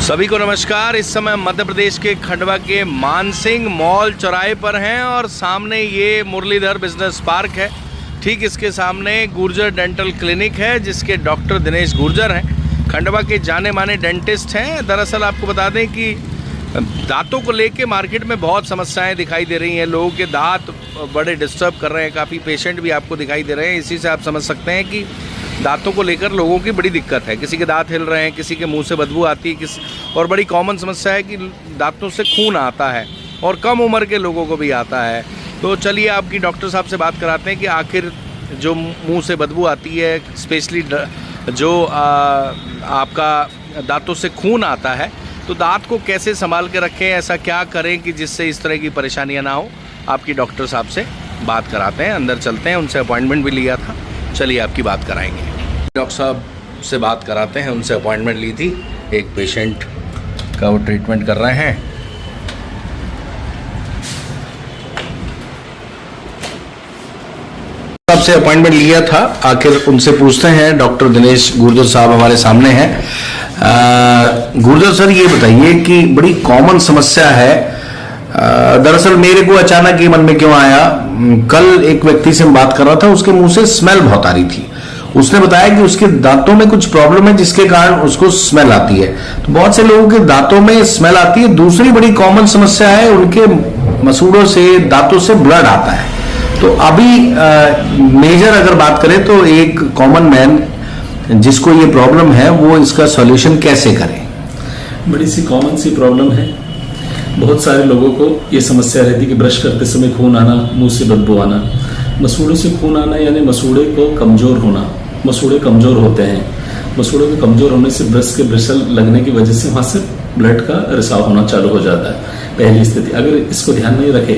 सभी को नमस्कार। इस समय मध्य प्रदेश के खंडवा के मानसिंह मॉल चौराहे पर हैं और सामने ये मुरलीधर बिजनेस पार्क है। ठीक इसके सामने गुर्जर डेंटल क्लिनिक है जिसके डॉक्टर दिनेश गुर्जर हैं। खंडवा के जाने माने डेंटिस्ट हैं। दरअसल आपको बता दें कि दांतों को लेके मार्केट में बहुत समस्याएं दिखाई दे रही हैं। लोगों के दांत बड़े डिस्टर्ब कर रहे हैं, काफ़ी पेशेंट भी आपको दिखाई दे रहे हैं। इसी से आप समझ सकते हैं कि दांतों को लेकर लोगों की बड़ी दिक्कत है। किसी के दांत हिल रहे हैं, किसी के मुंह से बदबू आती है, और बड़ी कॉमन समस्या है कि दांतों से खून आता है और कम उम्र के लोगों को भी आता है। तो चलिए आपकी डॉक्टर साहब से बात कराते हैं कि आखिर जो मुंह से बदबू आती है, स्पेशली जो आपका दांतों से खून आता है, तो दांत को कैसे संभाल के रखें, ऐसा क्या करें कि जिससे इस तरह की परेशानियां ना हो। आपकी डॉक्टर साहब से बात कराते हैं, अंदर चलते हैं। उनसे अपॉइंटमेंट भी लिया था, चलिए आपकी बात कराएंगे। डॉक्टर साहब से बात कराते हैं, उनसे अपॉइंटमेंट ली थी। एक पेशेंट का वो ट्रीटमेंट कर रहे हैं। आपसे अपॉइंटमेंट लिया था, आखिर उनसे पूछते हैं। डॉक्टर दिनेश गुर्जर साहब हमारे सामने हैं। गुर्जर सर, ये बताइए कि बड़ी कॉमन समस्या है। दरअसल मेरे को अचानक ये मन में क्यों आया, कल एक व्यक्ति से मैं बात कर रहा था, उसके मुंह से स्मेल बहुत आ रही थी। उसने बताया कि उसके दांतों में कुछ प्रॉब्लम है जिसके कारण उसको स्मेल आती है। तो बहुत से लोगों के दांतों में स्मेल आती है। दूसरी बड़ी कॉमन समस्या है, उनके मसूड़ों से, दांतों से ब्लड आता है। तो अभी मेजर अगर बात करें तो एक कॉमन मैन जिसको ये प्रॉब्लम है वो इसका सॉल्यूशन कैसे करे? बड़ी सी कॉमन सी प्रॉब्लम है। बहुत सारे लोगों को ये समस्या रहती है कि ब्रश करते समय खून आना, मुंह से बदबू आना। मसूड़ों से खून आना यानी मसूड़े को कमजोर होना। मसूड़े कमजोर होते हैं। मसूड़े के कमजोर होने से ब्रश के ब्रिसल लगने की वजह से वहां से ब्लड का रिसाव होना चालू हो जाता है। पहली स्थिति, अगर इसको ध्यान नहीं रखे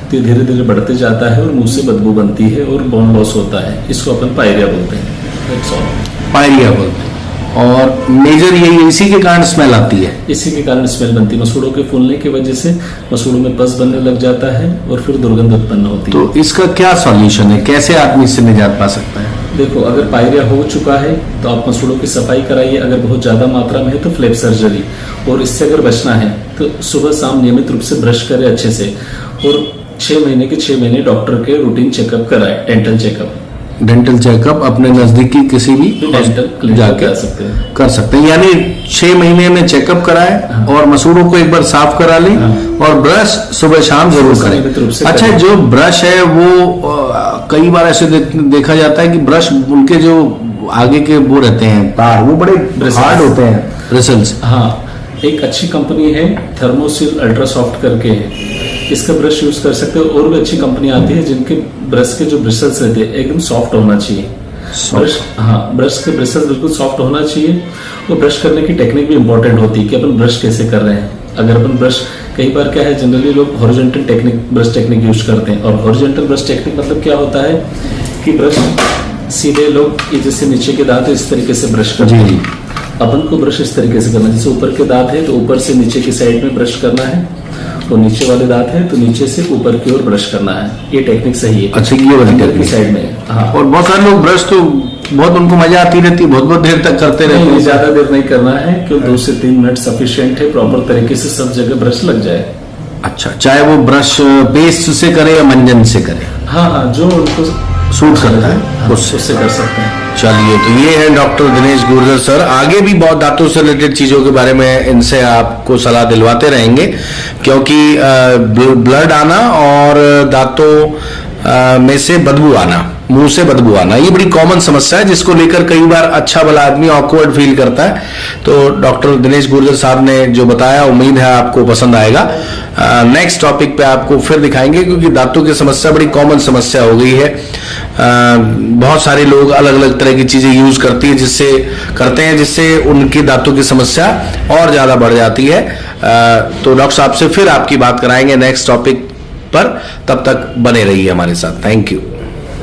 तो धीरे धीरे बढ़ते जाता है और मुंह से बदबू बनती है और बोन लॉस होता है। इसको अपन पायरिया बोलते हैं। पायरिया बोलते हैं। और मेजर ये इसी के कारण स्मेल आती है। इसी के कारण स्मेल बनती है। मसूड़ों के फूलने की वजह से मसूड़ों में पस बनने लग जाता है और फिर दुर्गंध उत्पन्न होती है। तो इसका क्या सॉल्यूशन है, कैसे आदमी इससे निजात पा सकता है? देखो, अगर पायरिया हो चुका है तो आप मसूड़ों की सफाई कराइए। अगर बहुत ज्यादा मात्रा में है तो फ्लैप सर्जरी। और इससे अगर बचना है तो सुबह शाम नियमित रूप से ब्रश करें अच्छे से, और 6 महीने के 6 महीने डॉक्टर के रूटीन चेकअप कराएं। डेंटल चेकअप अपने नजदीकी किसी भी डेंटल जाके कर सकते हैं। यानी 6 महीने में चेकअप कराएं। हाँ। और मसूड़ों को एक बार साफ करा लें। हाँ। और ब्रश सुबह शाम जरूर करें। अच्छा, जो ब्रश है वो कई बार ऐसे देखा जाता है कि ब्रश उनके जो आगे के वो रहते हैं तार, वो बड़े हार्ड होते हैं, ब्रिसल्स। हाँ, एक अच्छी कंपनी है थर्मोसिल अल्ट्रा सॉफ्ट करके है, इसका ब्रश यूज कर सकते हो। और भी अच्छी कंपनी आती है जिनके ब्रश के जो ब्रिसल्स रहते हैं एकदम सॉफ्ट होना चाहिए। ब्रश, हाँ, ब्रश के ब्रिसल्स बिल्कुल सॉफ्ट होना चाहिए। और ब्रश करने की टेक्निक भी इंपॉर्टेंट होती है कि अपन ब्रश कैसे कर रहे हैं। अगर अपन ब्रश, कई बार क्या है, जनरली लोग horizontal technique, brush technique use करते हैं। और हॉरिजॉन्टल ब्रश टेक्निक मतलब क्या होता है कि ब्रश सीधे लोग जैसे नीचे के दांत इस तरीके से ब्रश करते हैं। अपन को ब्रश इस तरीके से करना है, जैसे ऊपर के दांत है तो ऊपर से नीचे की साइड में ब्रश करना है, और नीचे वाले दांत है तो नीचे से ऊपर की ओर ब्रश करना है। ये टेक्निक सही है। अच्छा, ये वाली टेक्निक साइड में। हाँ। और बहुत सारे लोग ब्रश तो बहुत, उनको मजा आती रहती है, बहुत देर तक करते रहते हैं। ज्यादा देर नहीं करना है, क्योंकि 2 से 3 मिनट सफिशिएंट है। प्रॉपर तरीके से सब जगह ब्रश लग जाए। अच्छा, चाहे वो ब्रश पेस्ट से करे या मंजन से करे। हाँ, जो उनको सूट करता है उससे कर सकते हैं। चलिए, तो ये है डॉक्टर दिनेश गुर्जर सर। आगे भी बहुत दांतों से रिलेटेड चीज़ों के बारे में इनसे आपको सलाह दिलवाते रहेंगे, क्योंकि ब्लड आना और दांतों में से बदबू आना, मुंह से बदबू आना, ये बड़ी कॉमन समस्या है जिसको लेकर कई बार अच्छा भला आदमी ऑकवर्ड फील करता है। तो डॉक्टर दिनेश गुर्जर साहब ने जो बताया, उम्मीद है आपको पसंद आएगा। नेक्स्ट टॉपिक पे आपको फिर दिखाएंगे, क्योंकि दांतों की समस्या बड़ी कॉमन समस्या हो गई है। बहुत सारे लोग अलग अलग तरह की चीजें यूज करते हैं जिससे उनकी दांतों की समस्या और ज्यादा बढ़ जाती है। तो डॉक्टर साहब से फिर आपकी बात कराएंगे नेक्स्ट टॉपिक पर। तब तक बने रहिए हमारे साथ। Thank you.